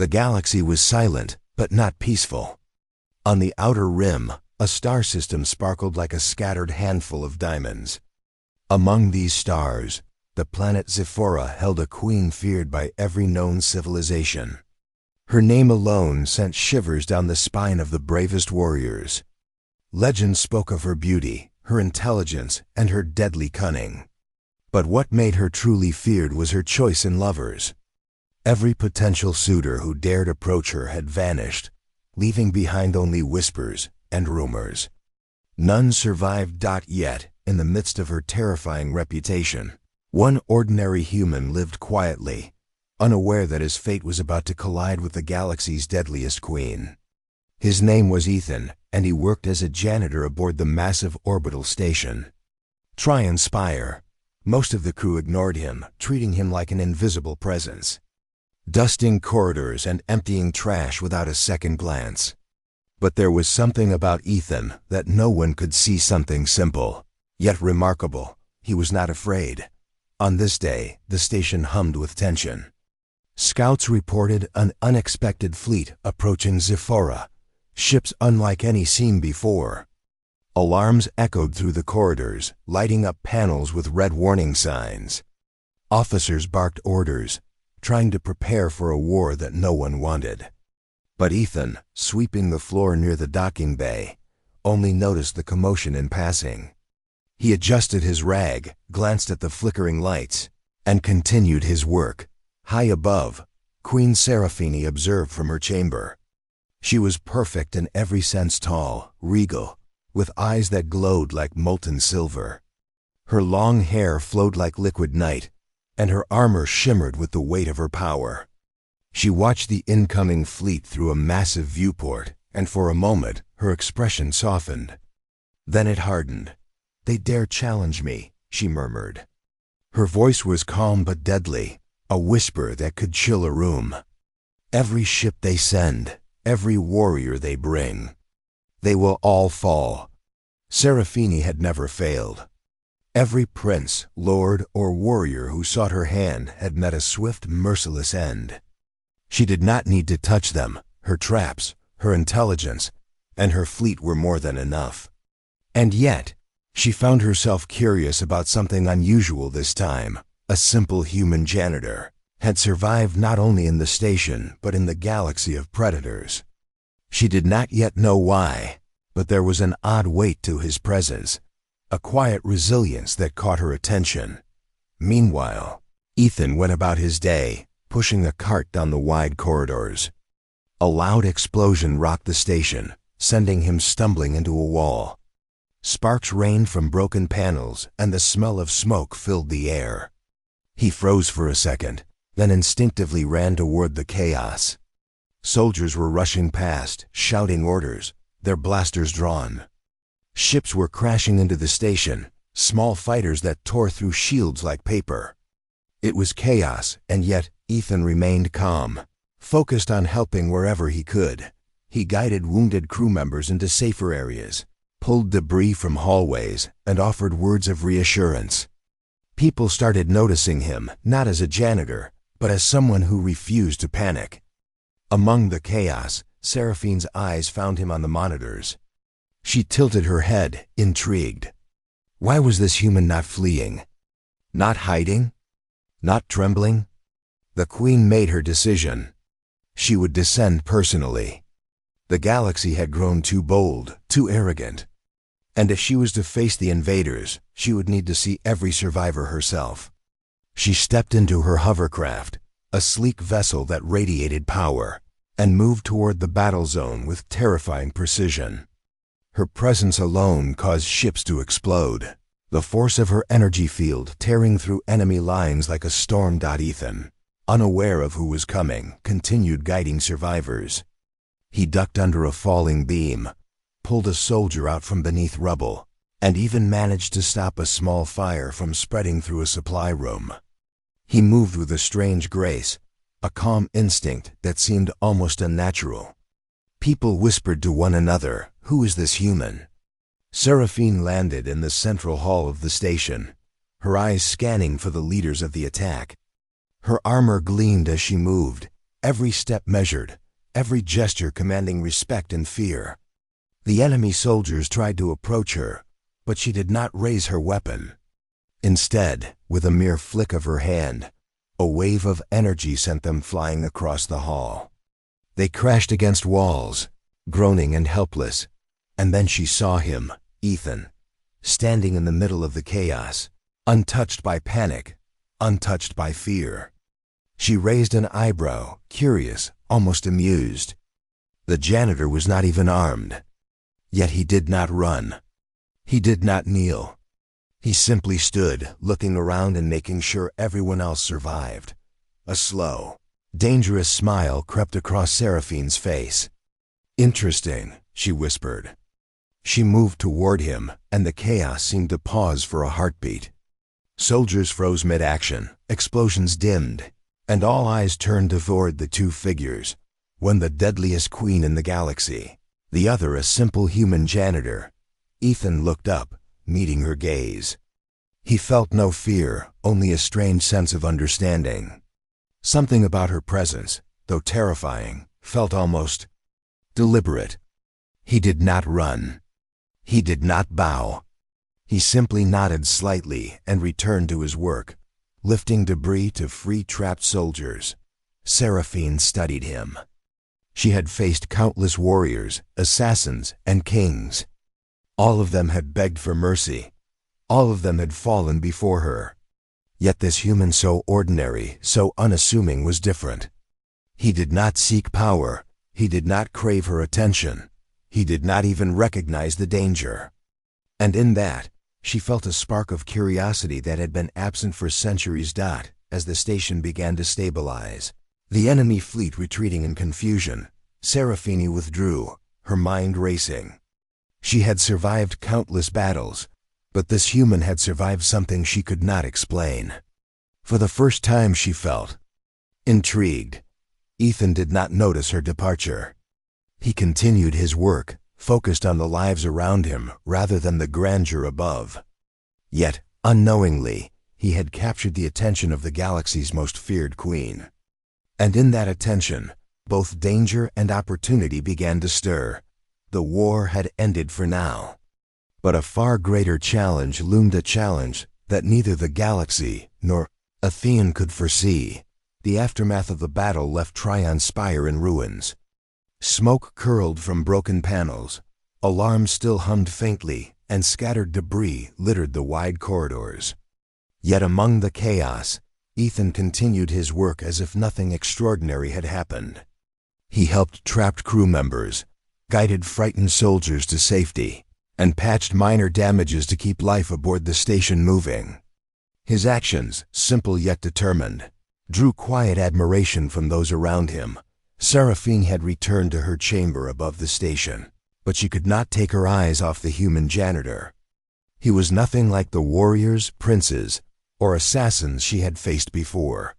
The galaxy was silent, but not peaceful. On the outer rim, a star system sparkled like a scattered handful of diamonds. Among these stars, the planet Zephora held a queen feared by every known civilization. Her name alone sent shivers down the spine of the bravest warriors. Legend spoke of her beauty, her intelligence, and her deadly cunning. But what made her truly feared was her choice in lovers. Every potential suitor who dared approach her had vanished, leaving behind only whispers and rumors. None survived. Yet, in the midst of her terrifying reputation, one ordinary human lived quietly, unaware that his fate was about to collide with the galaxy's deadliest queen. His name was Ethan, and he worked as a janitor aboard the massive orbital station, Trion Spire. Most of the crew ignored him, treating him like an invisible presence, dusting corridors and emptying trash without a second glance. But there was something about Ethan that no one could see, something simple, yet remarkable. He was not afraid. On this day, the station hummed with tension. Scouts reported an unexpected fleet approaching Zephora, ships unlike any seen before. Alarms echoed through the corridors, lighting up panels with red warning signs. Officers barked orders, trying to prepare for a war that no one wanted. But Ethan, sweeping the floor near the docking bay, only noticed the commotion in passing. He adjusted his rag, glanced at the flickering lights, and continued his work. High above, Queen Seraphine observed from her chamber. She was perfect in every sense, tall, regal, with eyes that glowed like molten silver. Her long hair flowed like liquid night, and her armor shimmered with the weight of her power. She watched the incoming fleet through a massive viewport, and for a moment her expression softened. Then it hardened. "They dare challenge me," she murmured. Her voice was calm but deadly, a whisper that could chill a room. "Every ship they send, every warrior they bring, they will all fall." Seraphine had never failed. Every prince, lord, or warrior who sought her hand had met a swift, merciless end. She did not need to touch them. Her traps, her intelligence, and her fleet were more than enough. And yet, she found herself curious about something unusual this time. A simple human janitor had survived not only in the station, but in the galaxy of predators. She did not yet know why, but there was an odd weight to his presence, a quiet resilience that caught her attention. Meanwhile, Ethan went about his day, pushing a cart down the wide corridors. A loud explosion rocked the station, sending him stumbling into a wall. Sparks rained from broken panels, and the smell of smoke filled the air. He froze for a second, then instinctively ran toward the chaos. Soldiers were rushing past, shouting orders, their blasters drawn. Ships were crashing into the station, small fighters that tore through shields like paper. It was chaos, and yet Ethan remained calm, focused on helping wherever he could. He guided wounded crew members into safer areas, pulled debris from hallways, and offered words of reassurance. People started noticing him, not as a janitor, but as someone who refused to panic. Among the chaos, Seraphine's eyes found him on the monitors. She tilted her head, intrigued. Why was this human not fleeing? Not hiding? Not trembling? The Queen made her decision. She would descend personally. The galaxy had grown too bold, too arrogant. And if she was to face the invaders, she would need to see every survivor herself. She stepped into her hovercraft, a sleek vessel that radiated power, and moved toward the battle zone with terrifying precision. Her presence alone caused ships to explode, the force of her energy field tearing through enemy lines like a storm. Ethan, unaware of who was coming, continued guiding survivors. He ducked under a falling beam, pulled a soldier out from beneath rubble, and even managed to stop a small fire from spreading through a supply room. He moved with a strange grace, a calm instinct that seemed almost unnatural. People whispered to one another, "Who is this human?" Seraphine landed in the central hall of the station, her eyes scanning for the leaders of the attack. Her armor gleamed as she moved, every step measured, every gesture commanding respect and fear. The enemy soldiers tried to approach her, but she did not raise her weapon. Instead, with a mere flick of her hand, a wave of energy sent them flying across the hall. They crashed against walls, groaning and helpless, and then she saw him, Ethan, standing in the middle of the chaos, untouched by panic, untouched by fear. She raised an eyebrow, curious, almost amused. The janitor was not even armed. Yet he did not run. He did not kneel. He simply stood, looking around and making sure everyone else survived. A slow, dangerous smile crept across Seraphine's face. "Interesting," she whispered. She moved toward him, and the chaos seemed to pause for a heartbeat. Soldiers froze mid-action, explosions dimmed, and all eyes turned toward the two figures, one the deadliest queen in the galaxy, the other a simple human janitor. Ethan looked up, meeting her gaze. He felt no fear, only a strange sense of understanding. Something about her presence, though terrifying, felt almost deliberate. He did not run. He did not bow. He simply nodded slightly and returned to his work, lifting debris to free trapped soldiers. Seraphine studied him. She had faced countless warriors, assassins, and kings. All of them had begged for mercy. All of them had fallen before her. Yet this human so ordinary, so unassuming was different. He did not seek power. He did not crave her attention. He did not even recognize the danger. And in that, she felt a spark of curiosity that had been absent for centuries. As the station began to stabilize, the enemy fleet retreating in confusion, Seraphine withdrew, her mind racing. She had survived countless battles, but this human had survived something she could not explain. For the first time she felt intrigued. Ethan did not notice her departure. He continued his work, focused on the lives around him rather than the grandeur above. Yet, unknowingly, he had captured the attention of the galaxy's most feared queen. And in that attention, both danger and opportunity began to stir. The war had ended for now. But a far greater challenge loomed, a challenge that neither the galaxy nor Athene could foresee. The aftermath of the battle left Trion Spire in ruins. Smoke curled from broken panels, alarms still hummed faintly, and scattered debris littered the wide corridors. Yet among the chaos, Ethan continued his work as if nothing extraordinary had happened. He helped trapped crew members, guided frightened soldiers to safety, and patched minor damages to keep life aboard the station moving. His actions, simple yet determined, drew quiet admiration from those around him. Seraphine had returned to her chamber above the station, but she could not take her eyes off the human janitor. He was nothing like the warriors, princes, or assassins she had faced before.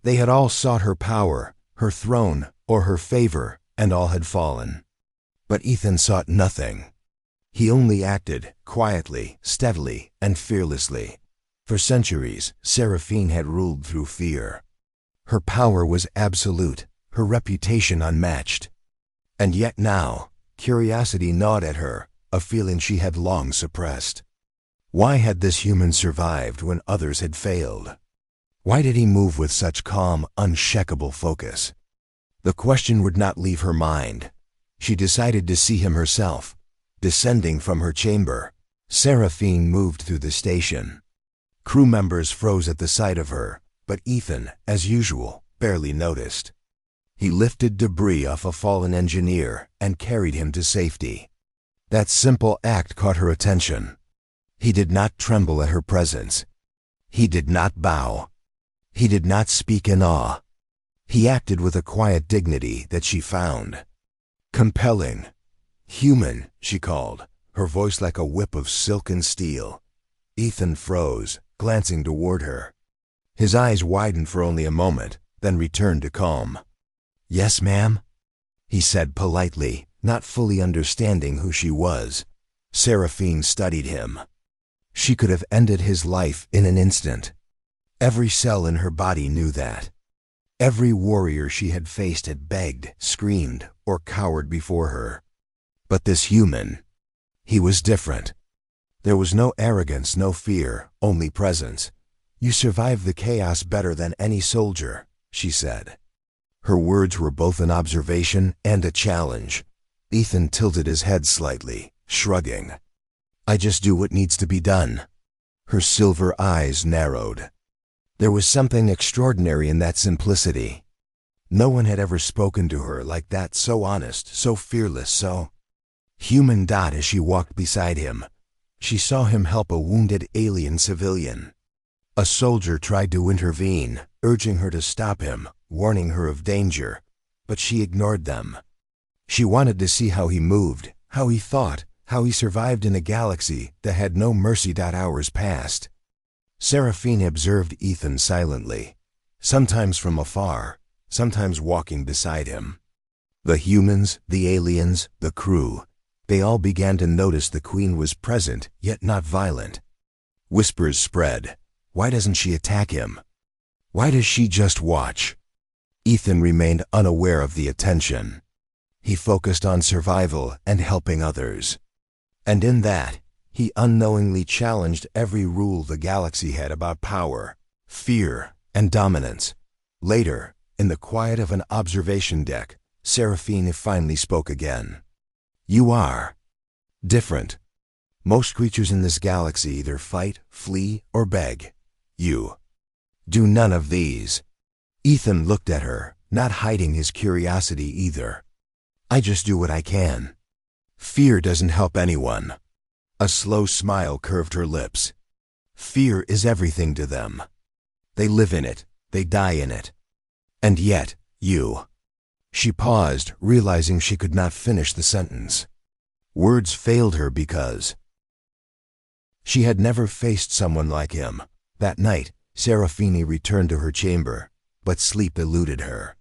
They had all sought her power, her throne, or her favor, and all had fallen. But Ethan sought nothing. He only acted, quietly, steadily, and fearlessly. For centuries, Seraphine had ruled through fear. Her power was absolute, her reputation unmatched. And yet now, curiosity gnawed at her, a feeling she had long suppressed. Why had this human survived when others had failed? Why did he move with such calm, unshakable focus? The question would not leave her mind. She decided to see him herself. Descending from her chamber, Seraphine moved through the station. Crew members froze at the sight of her, but Ethan, as usual, barely noticed. He lifted debris off a fallen engineer and carried him to safety. That simple act caught her attention. He did not tremble at her presence. He did not bow. He did not speak in awe. He acted with a quiet dignity that she found compelling. "Human," she called, her voice like a whip of silken steel. Ethan froze, glancing toward her. His eyes widened for only a moment, then returned to calm. "Yes, ma'am," he said politely, not fully understanding who she was. Seraphine studied him. She could have ended his life in an instant. Every cell in her body knew that. Every warrior she had faced had begged, screamed, or cowered before her. But this human, he was different. There was no arrogance, no fear, only presence. "You survived the chaos better than any soldier," she said. Her words were both an observation and a challenge. Ethan tilted his head slightly, shrugging. "I just do what needs to be done." Her silver eyes narrowed. There was something extraordinary in that simplicity. No one had ever spoken to her like that, so honest, so fearless, so human. As she walked beside him, she saw him help a wounded alien civilian. A soldier tried to intervene, urging her to stop him, warning her of danger, but she ignored them. She wanted to see how he moved, how he thought, how he survived in a galaxy that had no mercy. Hours passed. Seraphine observed Ethan silently, sometimes from afar, sometimes walking beside him. The humans, the aliens, the crew, they all began to notice the Queen was present, yet not violent. Whispers spread. Why doesn't she attack him? Why does she just watch? Ethan remained unaware of the attention. He focused on survival and helping others. And in that, he unknowingly challenged every rule the galaxy had about power, fear, and dominance. Later, in the quiet of an observation deck, Seraphine finally spoke again. "You are different. Most creatures in this galaxy either fight, flee, or beg. You do none of these." Ethan looked at her, not hiding his curiosity either. "I just do what I can. Fear doesn't help anyone." A slow smile curved her lips. "Fear is everything to them. They live in it, they die in it. And yet, you..." She paused, realizing she could not finish the sentence. Words failed her because she had never faced someone like him. That night, Seraphine returned to her chamber, but sleep eluded her.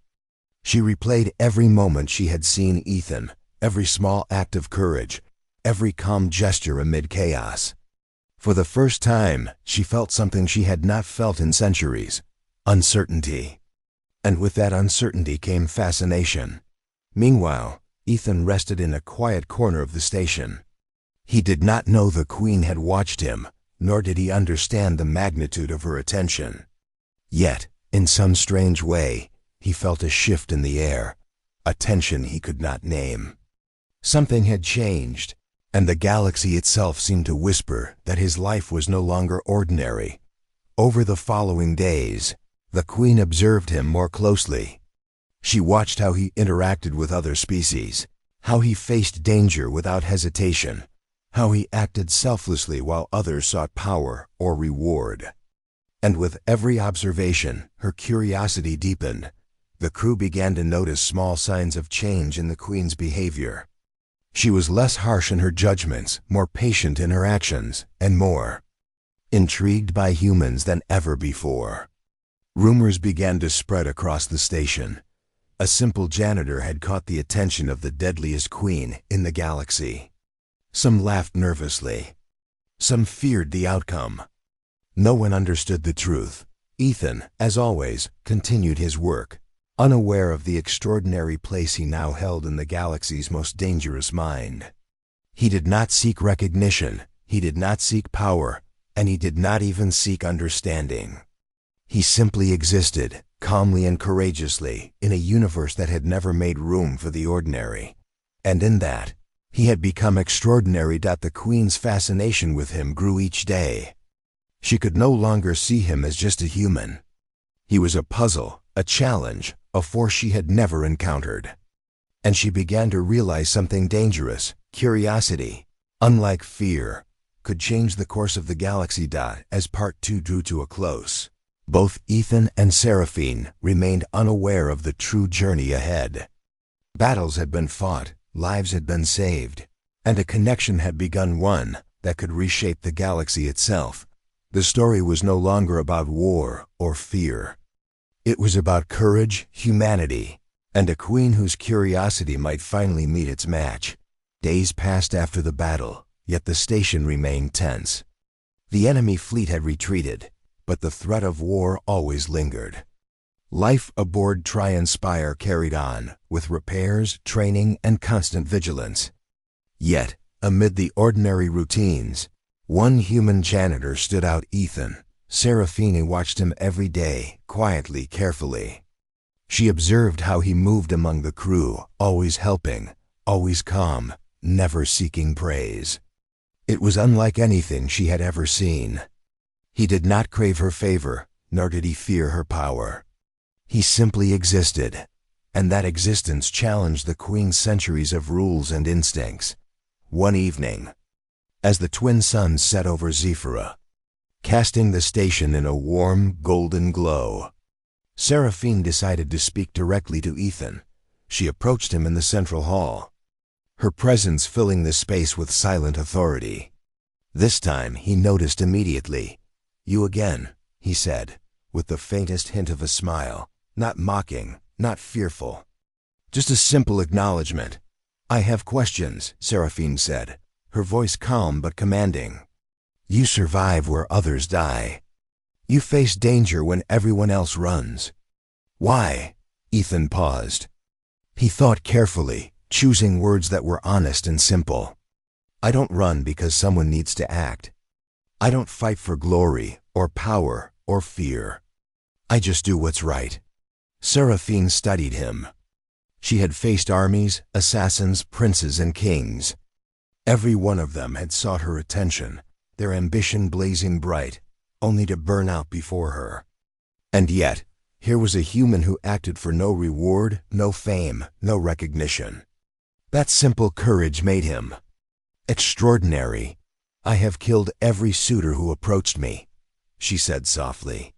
She replayed every moment she had seen Ethan, every small act of courage, every calm gesture amid chaos. For the first time, she felt something she had not felt in centuries: uncertainty. And with that uncertainty came fascination. Meanwhile, Ethan rested in a quiet corner of the station. He did not know the Queen had watched him, nor did he understand the magnitude of her attention. Yet, in some strange way, he felt a shift in the air, a tension he could not name. Something had changed, and the galaxy itself seemed to whisper that his life was no longer ordinary. Over the following days, the Queen observed him more closely. She watched how he interacted with other species, how he faced danger without hesitation, how he acted selflessly while others sought power or reward. And with every observation, her curiosity deepened. The crew began to notice small signs of change in the Queen's behavior. She was less harsh in her judgments, more patient in her actions, and more intrigued by humans than ever before. Rumors began to spread across the station. A simple janitor had caught the attention of the deadliest queen in the galaxy. Some laughed nervously. Some feared the outcome. No one understood the truth. Ethan, as always, continued his work, unaware of the extraordinary place he now held in the galaxy's most dangerous mind. He did not seek recognition, he did not seek power, and he did not even seek understanding. He simply existed, calmly and courageously, in a universe that had never made room for the ordinary. And in that, he had become extraordinary. The Queen's fascination with him grew each day. She could no longer see him as just a human. He was a puzzle, a challenge, a force she had never encountered. And she began to realize something dangerous: curiosity, unlike fear, could change the course of the galaxy. As Part 2 drew to a close, both Ethan and Seraphine remained unaware of the true journey ahead. Battles had been fought, lives had been saved, and a connection had begun, one that could reshape the galaxy itself. The story was no longer about war or fear. It was about courage, humanity, and a queen whose curiosity might finally meet its match. Days passed after the battle, yet the station remained tense. The enemy fleet had retreated, but the threat of war always lingered. Life aboard Trion Spire carried on, with repairs, training, and constant vigilance. Yet, amid the ordinary routines, one human janitor stood out: Ethan. Seraphine watched him every day, quietly, carefully. She observed how he moved among the crew, always helping, always calm, never seeking praise. It was unlike anything she had ever seen. He did not crave her favor, nor did he fear her power. He simply existed, and that existence challenged the Queen's centuries of rules and instincts. One evening, as the twin suns set over Zephyrah, casting the station in a warm, golden glow, Seraphine decided to speak directly to Ethan. She approached him in the central hall, her presence filling the space with silent authority. This time he noticed immediately. "You again," he said, with the faintest hint of a smile, not mocking, not fearful. Just a simple acknowledgement. "I have questions," Seraphine said, her voice calm but commanding. "You survive where others die. You face danger when everyone else runs. Why?" Ethan paused. He thought carefully, choosing words that were honest and simple. "I don't run because someone needs to act. I don't fight for glory, or power, or fear. I just do what's right." Seraphine studied him. She had faced armies, assassins, princes, and kings. Every one of them had sought her attention, their ambition blazing bright, only to burn out before her. And yet, here was a human who acted for no reward, no fame, no recognition. That simple courage made him extraordinary. "I have killed every suitor who approached me," she said softly.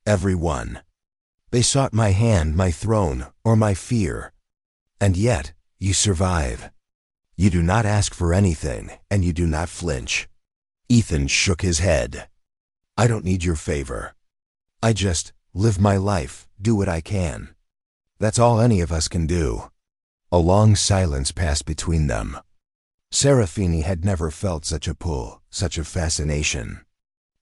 "Every one. They sought my hand, my throne, or my fear. And yet, you survive. You do not ask for anything, and you do not flinch." Ethan shook his head. "I don't need your favor. I just live my life, do what I can. That's all any of us can do." A long silence passed between them. Seraphine had never felt such a pull, such a fascination.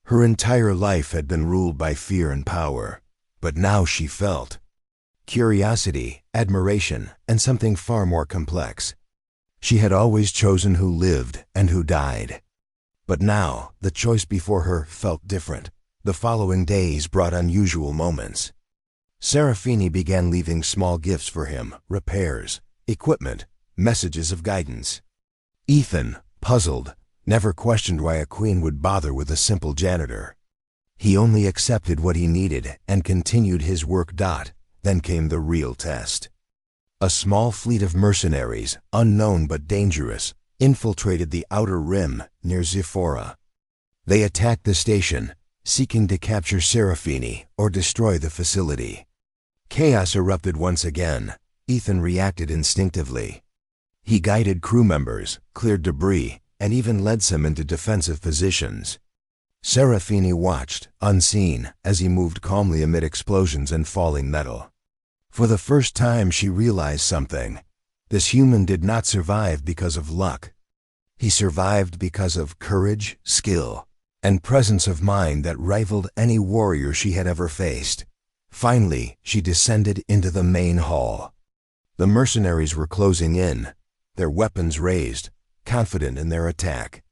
Her entire life had been ruled by fear and power, but now she felt curiosity, admiration, and something far more complex. She had always chosen who lived and who died. But now, the choice before her felt different. The following days brought unusual moments. Seraphine began leaving small gifts for him: repairs, equipment, messages of guidance. Ethan, puzzled, never questioned why a queen would bother with a simple janitor. He only accepted what he needed and continued his work. Then came the real test. A small fleet of mercenaries, unknown but dangerous, infiltrated the outer rim near Zephyrah. They attacked the station, seeking to capture Seraphine or destroy the facility. Chaos erupted once again. Ethan reacted instinctively. He guided crew members, cleared debris, and even led some into defensive positions. Seraphine watched, unseen, as he moved calmly amid explosions and falling metal. For the first time she realized something. This human did not survive because of luck. He survived because of courage, skill, and presence of mind that rivaled any warrior she had ever faced. Finally, she descended into the main hall. The mercenaries were closing in, their weapons raised, confident in their attack.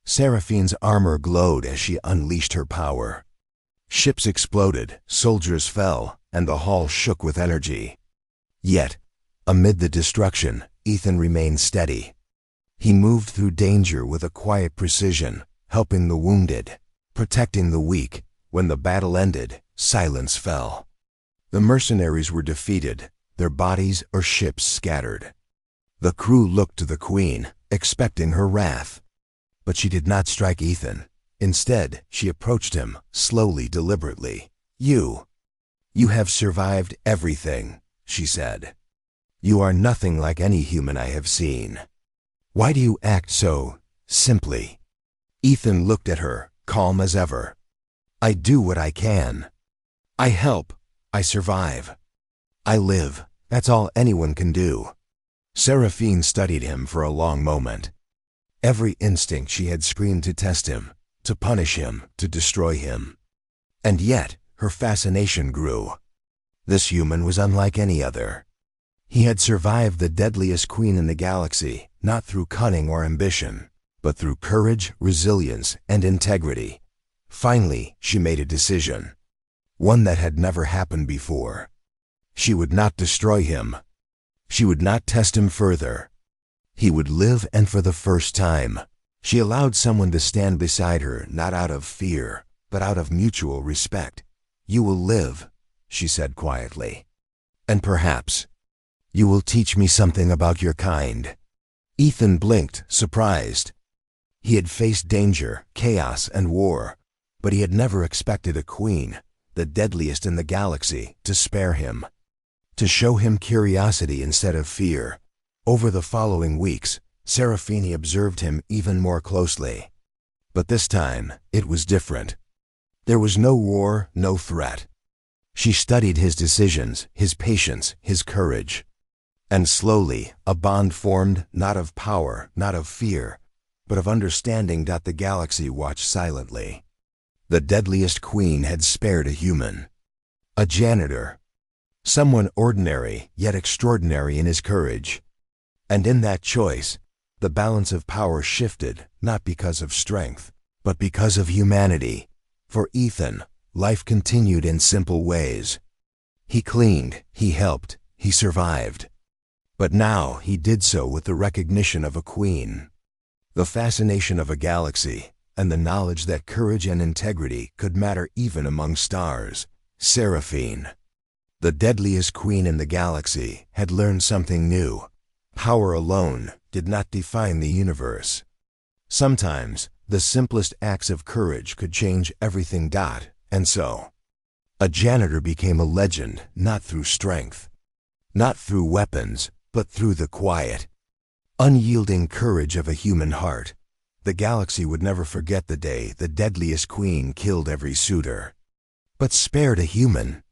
Seraphine's armor glowed as she unleashed her power. Ships exploded, soldiers fell, and the hall shook with energy. Yet, amid the destruction, Ethan remained steady. He moved through danger with a quiet precision, helping the wounded, protecting the weak. When the battle ended, silence fell. The mercenaries were defeated, their bodies or ships scattered. The crew looked to the Queen, expecting her wrath. But she did not strike Ethan. Instead, she approached him, slowly, deliberately. You have survived everything," she said. "You are nothing like any human I have seen. Why do you act so simply?" Ethan looked at her, calm as ever. "I do what I can. I help. I survive. I live. That's all anyone can do." Seraphine studied him for a long moment. Every instinct she had screamed to test him, to punish him, to destroy him. And yet, her fascination grew. This human was unlike any other. He had survived the deadliest queen in the galaxy, not through cunning or ambition, but through courage, resilience, and integrity. Finally, she made a decision. One that had never happened before. She would not destroy him. She would not test him further. He would live, and for the first time, she allowed someone to stand beside her, not out of fear, but out of mutual respect. "You will live," she said quietly. "And perhaps you will teach me something about your kind." Ethan blinked, surprised. He had faced danger, chaos, and war, but he had never expected a queen, the deadliest in the galaxy, to spare him, to show him curiosity instead of fear. Over the following weeks, Seraphine observed him even more closely. But this time, it was different. There was no war, no threat. She studied his decisions, his patience, his courage. And slowly, a bond formed, not of power, not of fear, but of understanding. The galaxy watched silently. The deadliest queen had spared a human. A janitor. Someone ordinary, yet extraordinary in his courage. And in that choice, the balance of power shifted, not because of strength, but because of humanity. For Ethan, life continued in simple ways. He cleaned, he helped, he survived. But now he did so with the recognition of a queen, the fascination of a galaxy, and the knowledge that courage and integrity could matter even among stars. Seraphine, the deadliest queen in the galaxy, had learned something new. Power alone did not define the universe. Sometimes, the simplest acts of courage could change everything. And so, a janitor became a legend, not through strength, not through weapons, but through the quiet, unyielding courage of a human heart. The galaxy would never forget the day the deadliest queen killed every suitor, but spared a human.